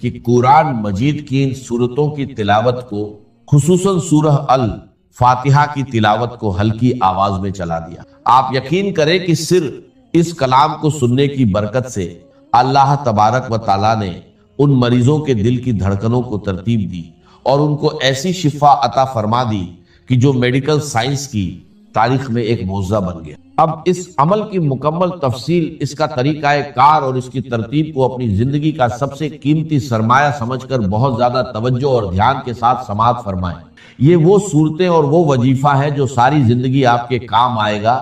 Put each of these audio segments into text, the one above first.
کہ قرآن مجید کی ان صورتوں کی تلاوت کو، خصوصاً سورہ الفاتحہ کی تلاوت کو ہلکی آواز میں چلا دیا۔ آپ یقین کریں کہ صرف اس کلام کو سننے کی برکت سے اللہ تبارک و تعالیٰ نے ان مریضوں کے دل کی دھڑکنوں کو ترتیب دی اور ان کو ایسی شفا عطا فرما دی کہ جو میڈیکل سائنس کی تاریخ میں ایک معجزہ بن گیا۔ اب اس عمل کی مکمل تفصیل، اس کا طریقہ کار اور اس کی ترتیب کو اپنی زندگی کا سب سے قیمتی سرمایہ سمجھ کر بہت زیادہ توجہ اور دھیان کے ساتھ سماعت فرمائیں۔ یہ وہ صورتیں اور وہ وظیفہ ہے جو ساری زندگی آپ کے کام آئے گا،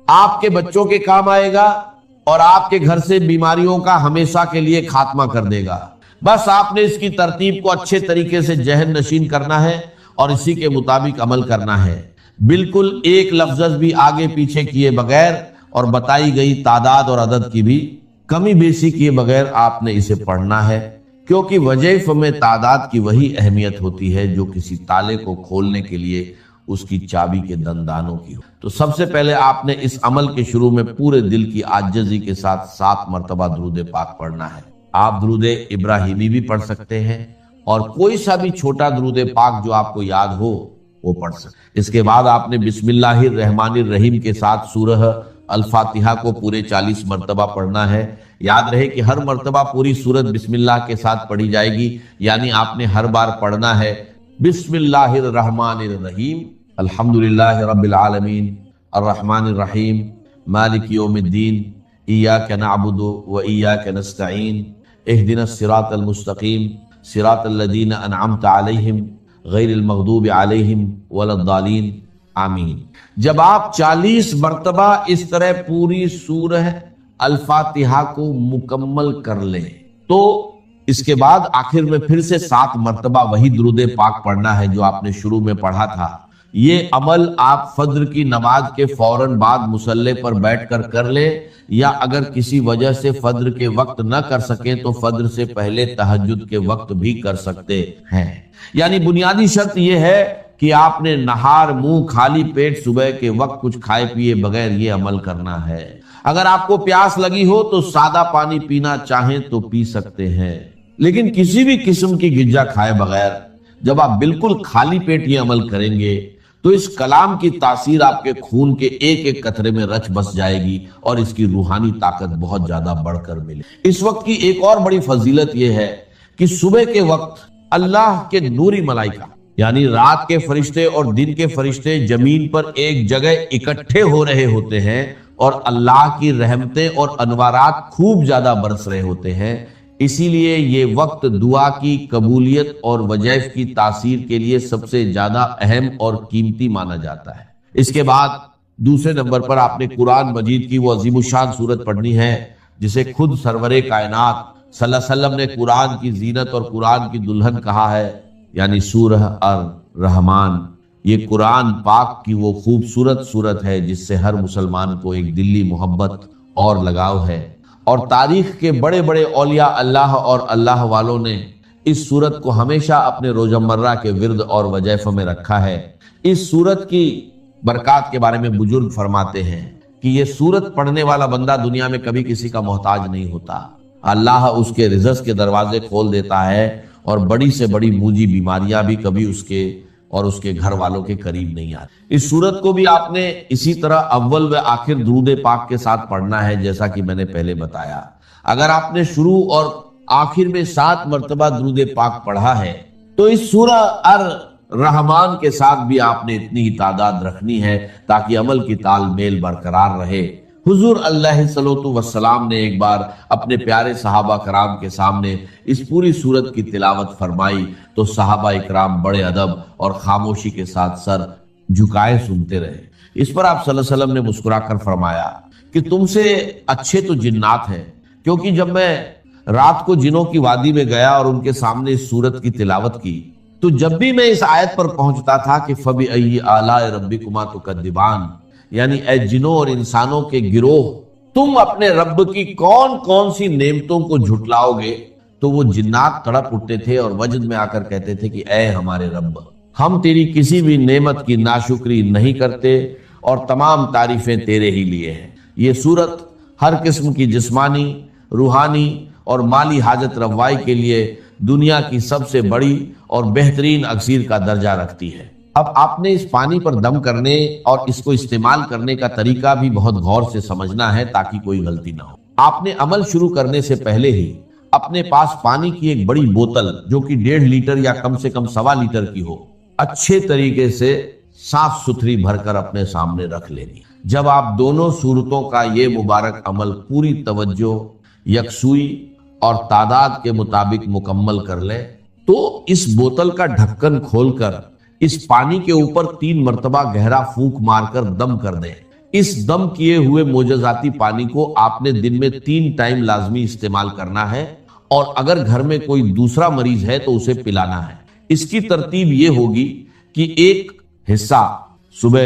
آپ کے بچوں کے کام آئے گا اور آپ کے گھر سے بیماریوں کا ہمیشہ کے لیے خاتمہ کر دے گا۔ بس آپ نے اس کی ترتیب کو اچھے طریقے سے ذہن نشین کرنا ہے اور اسی کے مطابق عمل کرنا ہے، بالکل ایک لفظ بھی آگے پیچھے کیے بغیر اور بتائی گئی تعداد اور عدد کی بھی کمی بیشی کیے بغیر آپ نے اسے پڑھنا ہے، کیونکہ وظائف میں تعداد کی وہی اہمیت ہوتی ہے جو کسی تالے کو کھولنے کے لیے اس کی چابی کے دندانوں کی ہو۔ تو سب سے پہلے آپ نے اس عمل کے شروع میں پورے دل کی عاجزی کے ساتھ 7 مرتبہ درود پاک پڑھنا ہے۔ آپ درود ابراہیمی بھی پڑھ سکتے ہیں اور کوئی سا بھی چھوٹا درود پاک جو آپ کو یاد ہو وہ پڑھ سکتے۔ اس کے بعد آپ نے بسم اللہ الرحمن الرحیم کے ساتھ سورہ الفاتحہ کو پورے 40 مرتبہ پڑھنا ہے۔ یاد رہے کہ ہر مرتبہ پوری سورت بسم اللہ کے ساتھ پڑھی جائے گی، یعنی آپ نے ہر بار پڑھنا ہے بسم اللہ الرحمن الرحیم، الحمدللہ رب العالمین، الرحمن الرحیم، مالک یوم الدین، ایاک نعبد و ایاک نستعین، اہدنا الصراط المستقیم، صراط الذین انعمت علیہم غیر المغضوب علیہم ولا الضالین، آمین۔ جب آپ 40 مرتبہ اس طرح پوری سورہ الفاتحہ کو مکمل کر لیں تو اس کے بعد آخر میں پھر سے 7 مرتبہ وہی درود پاک پڑھنا ہے جو آپ نے شروع میں پڑھا تھا۔ یہ عمل آپ فجر کی نماز کے فوراً بعد مصلی پر بیٹھ کر کر لیں، یا اگر کسی وجہ سے فجر کے وقت نہ کر سکیں تو فجر سے پہلے تہجد کے وقت بھی کر سکتے ہیں۔ یعنی بنیادی شرط یہ ہے کہ آپ نے نہار منہ خالی پیٹ صبح کے وقت کچھ کھائے پیے بغیر یہ عمل کرنا ہے۔ اگر آپ کو پیاس لگی ہو تو سادہ پانی پینا چاہیں تو پی سکتے ہیں، لیکن کسی بھی قسم کی غذا کھائے بغیر جب آپ بالکل خالی پیٹ یہ عمل کریں گے تو اس کلام کی تاثیر آپ کے خون کے ایک ایک قطرے میں رچ بس جائے گی اور اس کی روحانی طاقت بہت زیادہ بڑھ کر ملے۔ اس وقت کی ایک اور بڑی فضیلت یہ ہے کہ صبح کے وقت اللہ کے نوری ملائکہ یعنی رات کے فرشتے اور دن کے فرشتے زمین پر ایک جگہ اکٹھے ہو رہے ہوتے ہیں اور اللہ کی رحمتیں اور انوارات خوب زیادہ برس رہے ہوتے ہیں۔ اسی لیے یہ وقت دعا کی قبولیت اور وظائف کی تاثیر کے لیے سب سے زیادہ اہم اور قیمتی مانا جاتا ہے۔ اس کے بعد دوسرے نمبر پر آپ نے قرآن مجید کی وہ عظیم الشان سورت پڑھنی ہے جسے خود سرور کائنات صلی اللہ علیہ وسلم نے قرآن کی زینت اور قرآن کی دلہن کہا ہے، یعنی سورہ الرحمن۔ یہ قرآن پاک کی وہ خوبصورت سورت ہے جس سے ہر مسلمان کو ایک دلی محبت اور لگاؤ ہے، اور تاریخ کے بڑے بڑے اولیاء اللہ اور اللہ والوں نے اس سورت کو ہمیشہ اپنے روزمرہ کے ورد اور وظائف میں رکھا ہے۔ اس سورت کی برکات کے بارے میں بزرگ فرماتے ہیں کہ یہ سورت پڑھنے والا بندہ دنیا میں کبھی کسی کا محتاج نہیں ہوتا، اللہ اس کے رزق کے دروازے کھول دیتا ہے اور بڑی سے بڑی موجی بیماریاں بھی کبھی اس کے اور اس کے گھر والوں کے قریب نہیں آتی۔ اس سورت کو بھی آپ نے اسی طرح اول و آخر درود پاک کے ساتھ پڑھنا ہے جیسا کہ میں نے پہلے بتایا۔ اگر آپ نے شروع اور آخر میں 7 مرتبہ درود پاک پڑھا ہے تو اس سورہ الرحمن کے ساتھ بھی آپ نے اتنی ہی تعداد رکھنی ہے تاکہ عمل کی تال میل برقرار رہے۔ حضور علیہ الصلوۃ والسلام نے ایک بار اپنے پیارے صحابہ کرام کے سامنے اس پوری سورت کی تلاوت فرمائی تو صحابہ اکرام بڑے ادب اور خاموشی کے ساتھ سر جھکائے سنتے رہے۔ اس پر آپ صلی اللہ علیہ وسلم نے مسکرا کر فرمایا کہ تم سے اچھے تو جنات ہیں، کیونکہ جب میں رات کو جنوں کی وادی میں گیا اور ان کے سامنے اس سورت کی تلاوت کی تو جب بھی میں اس آیت پر پہنچتا تھا کہ فَبِأَيِّ آلَاءِ رَبِّكُمَا تُكَذِّبَانِ، یعنی اے جنوں اور انسانوں کے گروہ تم اپنے رب کی کون کون سی نعمتوں کو جھٹلاؤ گے، تو وہ جنات تڑپ اٹھتے تھے اور وجد میں آ کر کہتے تھے کہ اے ہمارے رب، ہم تیری کسی بھی نعمت کی ناشکری نہیں کرتے اور تمام تعریفیں تیرے ہی لیے ہیں۔ یہ سورت ہر قسم کی جسمانی، روحانی اور مالی حاجت روائی کے لیے دنیا کی سب سے بڑی اور بہترین اکسیر کا درجہ رکھتی ہے۔ اب آپ نے اس پانی پر دم کرنے اور اس کو استعمال کرنے کا طریقہ بھی بہت غور سے سمجھنا ہے تاکہ کوئی غلطی نہ ہو۔ آپ نے عمل شروع کرنے سے پہلے ہی اپنے پاس پانی کی ایک بڑی بوتل جو کہ 1.5 لیٹر یا کم سے کم 1.25 لیٹر کی ہو، اچھے طریقے سے صاف ستھری بھر کر اپنے سامنے رکھ لینی۔ جب آپ دونوں صورتوں کا یہ مبارک عمل پوری توجہ، یکسوئی اور تعداد کے مطابق مکمل کر لیں تو اس بوتل کا ڈھکن کھول کر اس پانی کے اوپر 3 مرتبہ گہرا پھونک مار کر دم کر دیں۔ اس دم کیے ہوئے معجزاتی پانی کو آپ نے دن میں 3 ٹائم لازمی استعمال کرنا ہے، اور اگر گھر میں کوئی دوسرا مریض ہے تو اسے پلانا ہے۔ اس کی ترتیب یہ ہوگی کہ ایک حصہ صبح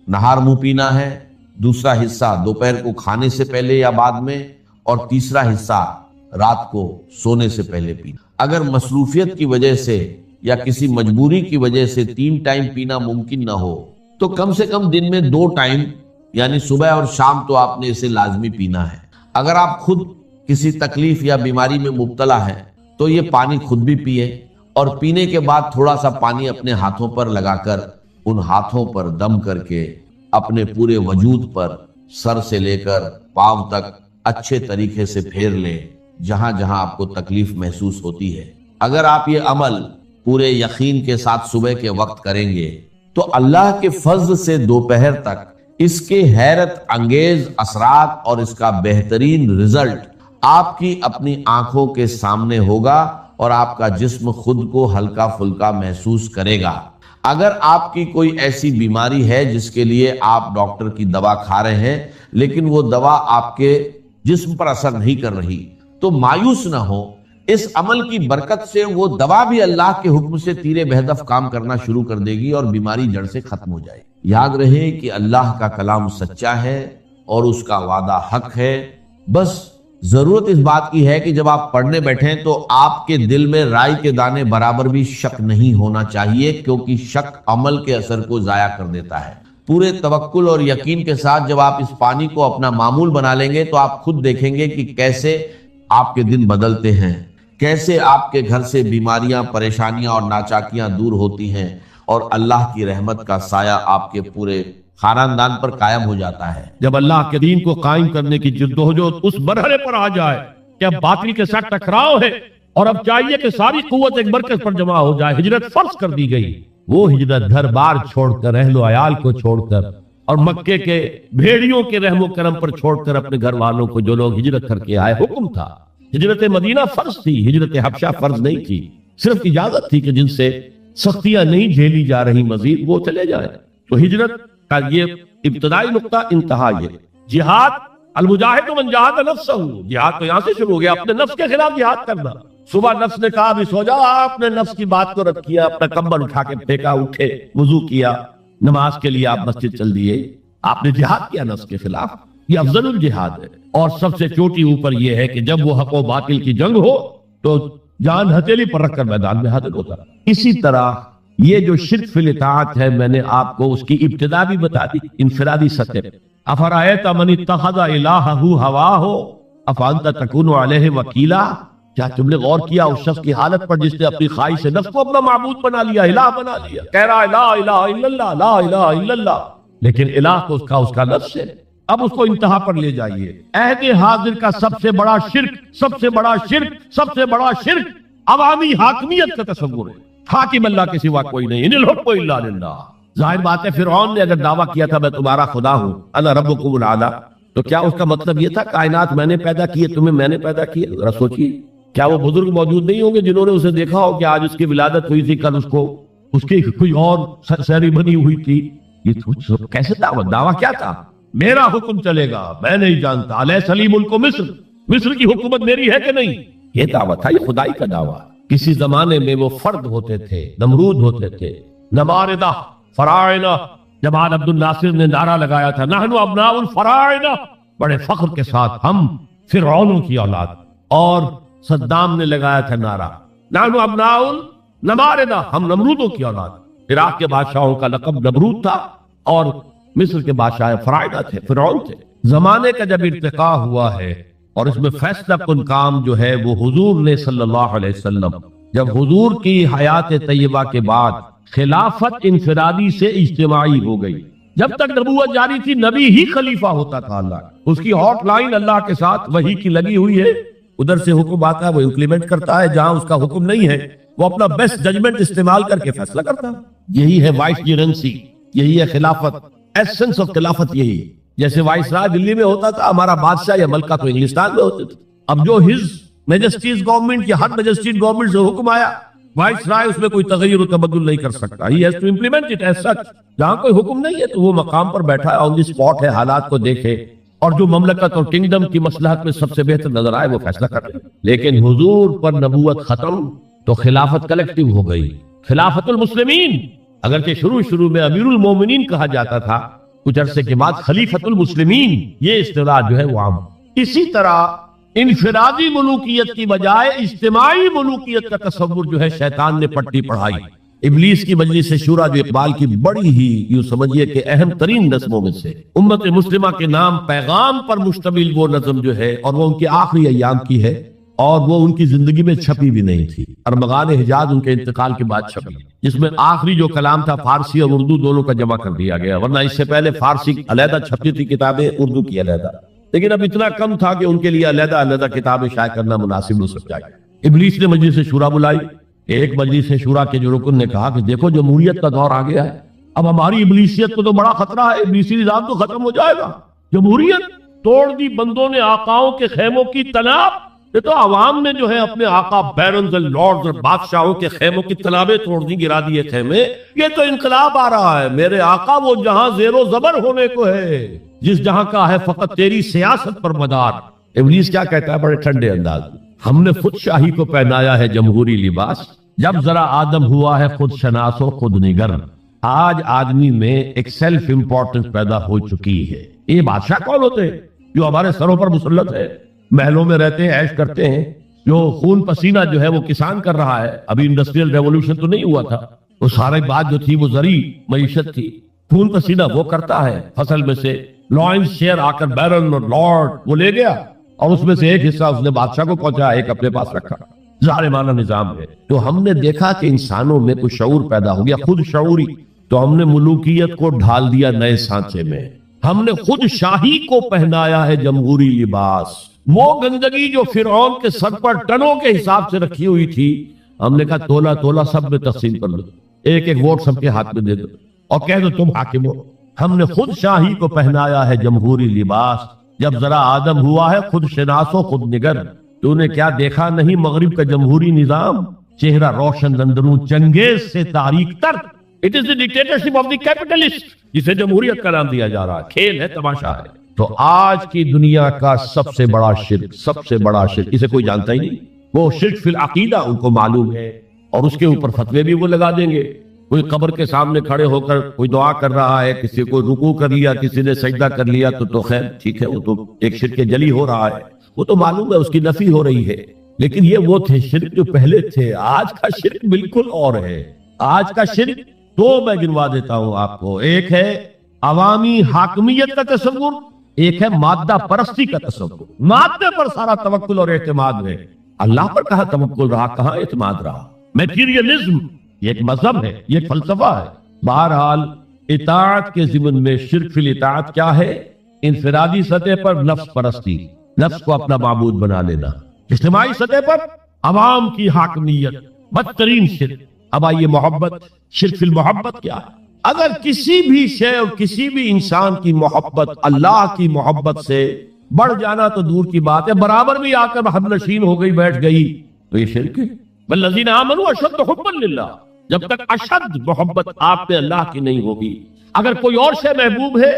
نہار منہ پینا ہے، دوسرا حصہ دوپہر کو کھانے سے پہلے یا بعد میں، اور تیسرا حصہ رات کو سونے سے پہلے پینا۔ اگر مصروفیت کی وجہ سے یا کسی مجبوری کی وجہ سے 3 ٹائم پینا ممکن نہ ہو تو کم سے کم دن میں 2 ٹائم یعنی صبح اور شام تو آپ نے اسے لازمی پینا ہے۔ اگر آپ خود کسی تکلیف یا بیماری میں مبتلا ہے تو یہ پانی خود بھی پیئے، اور پینے کے بعد تھوڑا سا پانی اپنے ہاتھوں پر لگا کر ان ہاتھوں پر دم کر کے اپنے پورے وجود پر سر سے لے کر پاؤں تک اچھے طریقے سے پھیر لیں جہاں جہاں آپ کو تکلیف محسوس ہوتی ہے۔ اگر آپ یہ عمل پورے یقین کے ساتھ صبح کے وقت کریں گے تو اللہ کے فضل سے دوپہر تک اس کے حیرت انگیز اثرات اور اس کا بہترین رزلٹ آپ کی اپنی آنکھوں کے سامنے ہوگا، اور آپ کا جسم خود کو ہلکا پھلکا محسوس کرے گا۔ اگر آپ کی کوئی ایسی بیماری ہے جس کے لیے آپ ڈاکٹر کی دوا کھا رہے ہیں لیکن وہ دوا آپ کے جسم پر اثر نہیں کر رہی تو مایوس نہ ہو، اس عمل کی برکت سے وہ دوا بھی اللہ کے حکم سے تیرے بہدف کام کرنا شروع کر دے گی اور بیماری جڑ سے ختم ہو جائے گی۔ یاد رہے کہ اللہ کا کلام سچا ہے اور اس کا وعدہ حق ہے۔ بس ضرورت اس بات کی ہے کہ جب آپ پڑھنے بیٹھیں تو آپ کے دل میں رائی کے دانے برابر بھی شک نہیں ہونا چاہیے، کیونکہ شک عمل کے اثر کو ضائع کر دیتا ہے۔ پورے توکل اور یقین کے ساتھ جب آپ اس پانی کو اپنا معمول بنا لیں گے تو آپ خود دیکھیں گے کہ کیسے آپ کے دن بدلتے ہیں، کیسے آپ کے گھر سے بیماریاں، پریشانیاں اور ناچاکیاں دور ہوتی ہیں، اور اللہ کی رحمت کا سایہ آپ کے پورے خاندان پر قائم ہو جاتا ہے۔ جب اللہ کے دین کو قائم کرنے کی جدوجہد اس مرحلے پر آ جائے کہ اب باطل کے ساتھ ٹکراؤ ہے اور اب چاہیے کہ ساری قوت ایک مرکز پر جمع ہو جائے، ہجرت فرض کر دی گئی، وہ ہجرت گھر بار چھوڑ کر، اہل و عیال کو چھوڑ کر، اور مکے کے بھیڑیوں کے رحم و کرم پر چھوڑ کر اپنے گھر والوں کو، جو لوگ ہجرت کر کے آئے، حکم تھا۔ ہجرت مدینہ فرض تھی، ہجرت حبشہ فرض نہیں تھی، صرف اجازت تھی کہ جن سے سختیاں نہیں جھیلی جا رہی مزید وہ چلے جائیں۔ تو ہجرت کا یہ ابتدائی نقطہ، انتہا یہ جہاد، المجاہد من جاہد نفسہ، جہاد تو یہاں سے شروع ہو گیا، اپنے نفس کے خلاف جہاد کرنا۔ صبح نفس نے کہا بھی سو جاؤ، آپ نے نفس کی بات کو رد کیا، اپنا کمبل اٹھا کے پھینکا، اٹھے، وضو کیا، نماز کے لیے آپ مسجد چل دیے، آپ نے جہاد کیا نفس کے خلاف۔ یہ افضل الجہاد ہے، اور سب سے چوٹی اوپر یہ ہے کہ جب وہ حق و باطل کی جنگ ہو تو جان ہتھیلی پر رکھ کر میدان میں حاضر ہوتا۔ اسی طرح یہ جو شرک فی الاطاعت ہے، میں نے آپ کو اس کی ابتدا بھی بتا دی انفرادی سطح پر۔ افرأیت من اتخذ الہہ ہواہ افانت تکون علیہ وکیلا، کیا تم نے غور کیا اس شخص کی حالت پر جس نے اپنی خواہش سے نفس کو اپنا معبود بنا لیا، الہ بنا لیا، کہہ رہا ہے لا الہ الا اللہ، لا الہ الا اللہ، لیکن الہ تو اس کا نفس ہے۔ اب اس کو انتہا پر لے جائیے۔ عہد حاضر کا سب سے بڑا شرک، سب سے بڑا شرک، سب سے بڑا شرک عوامی حاکمیت کا تصور ہے۔ حاکم اللہ کے سوا کوئی نہیں، ان الحکم الا للہ۔ ظاہر بات ہے فرعون نے اگر دعویٰ کیا تھا میں تمہارا خدا ہوں، انا ربکم الاعلی، تو کیا اس کا مطلب یہ تھا کائنات میں نے پیدا کی ہے، تمہیں میں نے پیدا کی ہے؟ ذرا سوچیے، کیا وہ بزرگ موجود نہیں ہوں گے جنہوں نے اسے دیکھا ہو کہ آج اس کی ولادت ہوئی تھی، کل اس کی کوئی اور سری بنی ہوئی تھی؟ یہ کیسے دعویٰ کیا تھا؟ میرا حکم چلے گا، میں نہیں جانتا، الیس لی ملک مصر، مصر کی حکومت میری ہے کہ نہیں؟ یہ دعویٰ تھا، یہ خدائی کا دعویٰ۔ کسی زمانے میں وہ فرد ہوتے تھے، نمرود ہوتے تھے، نماردہ، فراعنہ۔ جمال عبد الناصر نے نعرہ لگایا تھا نحن ابناء الفراعنہ، بڑے فخر کے ساتھ ہم فرعونوں کی اولاد۔ اور صدام نے لگایا تھا نعرہ نحن ابناء النماردہ، ہم نمرودوں کی اولاد۔ عراق کے بادشاہوں کا لقب نمرود تھا اور مصر کے بادشاہ فراعنہ تھے، فرعون تھے۔ زمانے کا جب ارتقا ہوا ہے اور اس میں فیصلہ کن کام جو ہے وہ حضور نے صلی اللہ علیہ وسلم جب حضور کی حیات طیبہ کے بعد خلافت انفرادی سے اجتماعی ہو گئی. جب تک نبوت جاری تھی نبی ہی خلیفہ ہوتا تھا اللہ کا. اس کی ہاٹ لائن اللہ کے ساتھ وحی کی لگی ہوئی ہے. ادھر سے حکم آتا ہے وہ امپلیمنٹ کرتا ہے, جہاں اس کا حکم نہیں ہے وہ اپنا بیسٹ ججمنٹ استعمال کر کے فیصلہ کرتا ہے. یہی ہے وائس جیرنسی, یہی ہے خلافت, ایسنس آف خلافت یہی ہے. جیسے وائس رائے دلی میں ہوتا تھا, ہمارا بادشاہ یا ملکہ تو انگلستان میں ہوتے تھے. اب جو ہز میجسٹیز گورنمنٹ یا ہر میجسٹیز گورنمنٹ سے حکم آیا, وائس رائے اس میں کوئی تغیر و تبدل نہیں کر سکتا. He has to implement it as such. جہاں کوئی حکم نہیں ہے تو وہ مقام پر بیٹھا ہے, آن دی اسپاٹ ہے, حالات کو دیکھے اور جو مملکت اور کنگڈم کی مصلحت میں سب سے بہتر نظر آئے وہ فیصلہ کرے. لیکن حضور پر نبوت ختم تو خلافت کلیکٹیو ہو گئی, خلافت المسلمین. اگرچہ شروع میں امیر المومنین کہا جاتا تھا, کچھ عرصے کے بعد خلیفت المسلمین یہ اصطلاح جو ہے وہ عام. اسی طرح انفرادی ملوکیت کی بجائے اجتماعی ملوکیت کا تصور جو ہے شیطان نے پٹی پڑھائی. ابلیس کی مجلس شورا جو اقبال کی بڑی ہی یوں سمجھیے کہ اہم ترین نظموں میں سے, امت مسلمہ کے نام پیغام پر مشتمل وہ نظم جو ہے, اور وہ ان کے آخری ایام کی ہے اور وہ ان کی زندگی میں چھپی بھی نہیں تھی. ارمغان حجاز ان کے انتقال کے بعد چھپی, جس میں آخری جو کلام تھا فارسی اور اردو دونوں کا جمع کر دیا گیا, ورنہ اس سے پہلے فارسی علیحدہ چھپتی تھی کتابیں, اردو کی علیحدہ. لیکن اب اتنا کم تھا کہ ان کے لیے علیحدہ کتابیں شائع کرنا مناسب ہو سکتا ہے. ابلیس نے مجلس شورا بلائی. ایک مجلس شورا کے جو رکن نے کہا کہ دیکھو جمہوریت کا دور آ گیا ہے, اب ہماری ابلیسیت کو تو بڑا خطرہ ہے, ابلیسی نظام تو ختم ہو جائے گا. جمہوریت توڑ دی بندوں نے آقاؤں کے خیموں کی تناب. یہ تو عوام نے جو ہے اپنے آقا بیرنز اور لارڈز اور بادشاہوں کے خیموں کی تنابیں توڑ دی, گرا دیے خیمے. یہ تو انقلاب آ رہا ہے. میرے آقا وہ جہاں زیر و زبر ہونے کو ہے, جس جہاں کا ہے فقط تیری سیاست پر مدار. ابلیس کیا کہتا ہے بڑے ٹھنڈے انداز میں, ہم نے خود شاہی کو پہنایا ہے جمہوری لباس, جب ذرا آدم ہوا ہے خود شناس و خود نگر. آج آدمی میں ایک سیلف امپورٹنس پیدا ہو چکی ہے. یہ بادشاہ کون ہوتے ہیں جو ہمارے سروں پر مسلط ہے, محلوں میں رہتے ہیں, عیش کرتے ہیں, جو خون پسینہ جو ہے وہ کسان کر رہا ہے. ابھی انڈسٹریل ریولوشن تو نہیں ہوا تھا, وہ سارے بات جو تھی وہ زرعی معیشت تھی. خون پسینہ وہ کرتا ہے, فصل میں سے لائنز شیئر آ کر بیرن اور لارڈ وہ لے گیا, اور اس میں سے ایک حصہ اس نے بادشاہ کو پہنچا, ایک اپنے پاس رکھا. ظالمانہ نظام ہے. تو ہم نے دیکھا کہ انسانوں میں کوئی شعور پیدا ہو گیا, خود شعوری. تو ہم نے ملوکیت کو ڈھال دیا نئے سانچے میں, ہم نے خود شاہی کو پہنایا ہے جمہوری لباس. وہ گندگی جو فرعون کے سر پر ٹنوں کے حساب سے رکھی ہوئی تھی, ہم نے کہا تولا تولا سب میں تقسیم کر دو, ایک ایک ووٹ سب کے ہاتھ میں دے دو اور کہہ دو تم حاکم ہو. ہم نے خود شاہی کو پہنایا ہے جمہوری لباس, جب ذرا آدم ہوا ہے خود شناس و خود نگر. تو نے کیا دیکھا نہیں مغرب کا جمہوری نظام, چہرہ روشن اندروں چنگیز سے تاریک تر. It is the dictatorship of the capitalist, جسے جمہوریت کا نام دیا جا رہا ہے. کھیل ہے, تماشا ہے. تو آج کی دنیا کا سب سے بڑا شرک, اسے کوئی جانتا ہی نہیں. وہ شرک فی العقیدہ ان کو معلوم ہے, اور اس کے اوپر فتوے بھی وہ لگا دیں گے. کوئی قبر کے سامنے کھڑے ہو کر کوئی دعا کر رہا ہے, کسی کو رکوع کر لیا, کسی نے سجدہ کر لیا, تو خیر ٹھیک ہے, وہ تو ایک شرک جلی ہو رہا ہے, وہ تو معلوم ہے, اس کی نفی ہو رہی ہے. لیکن یہ وہ تھے شرک جو پہلے تھے. آج کا شرک بالکل اور ہے. آج کا شرک دو میں گنوا دیتا ہوں آپ کو. ایک ہے عوامی حاکمیت کا تصور, ایک ہے مادہ پرستی کا تصور. مادے پر سارا توکل اور اعتماد ہے. اللہ پر کہاں توکل رہا, کہاں اعتماد رہا. میٹیریلزم یہ ایک مذہب ہے, یہ ایک فلسفہ ہے. بہرحال اطاعت کے ضمن میں شرک فی الاطاعت کیا ہے؟ انفرادی سطح پر نفس پرستی, نفس کو اپنا معبود بنا لینا. اجتماعی سطح پر عوام کی حاکمیت, بدترین شرک. اب آئیے محبت, شرک فی المحبت کیا ہے؟ اگر کسی بھی شے اور کسی بھی انسان کی محبت اللہ کی محبت سے بڑھ جانا تو دور کی بات ہے, برابر بھی آ کر ہم نشین ہو گئی, بیٹھ گئی, تو یہ شرک ہے. والذین آمنوا اشد حبا للہ, جب تک اشد محبت آپ پہ اللہ کی نہیں ہوگی. اگر کوئی اور شے محبوب ہے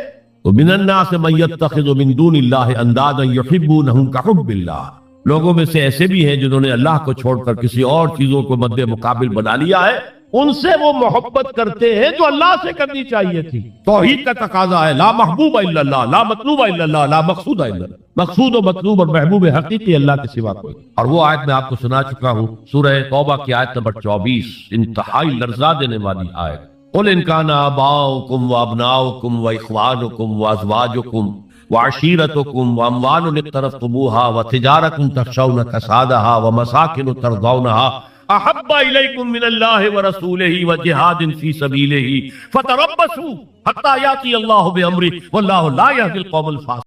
تو من الناس من یتخذ من دون اللہ اندادا یحبونہم کحب اللہ. لوگوں میں سے ایسے بھی ہیں جنہوں نے اللہ کو چھوڑ کر کسی اور چیزوں کو مد مقابل بنا لیا ہے. ان سے وہ محبت کرتے ہیں جو اللہ سے کرنی چاہیے تھی. توحید کا تقاضا ہے لا محبوب الا اللہ, لا مطلوب الا اللہ, لا مقصود الا اللہ. مقصود و مطلوب اور محبوب حقیقی اللہ کے سوا کوئی. اور وہ آیت میں آپ کو سنا چکا ہوں, سورہ توبہ کی آیت نمبر 24, انتہائی لرزا دینے والی آیت. قل ان کان آباؤکم وابناؤکم واخوانکم وازواجکم وعشیرتکم واموال اقترفتموها وتجارۃ تخشون کسادها ومساکن ترضونها احب الیکم من اللہ ورسولہ وجہاد فی سبیلہ فتربصوا حتی یاتی اللہ بامرہ واللہ لا یہدی القوم الفاسقین.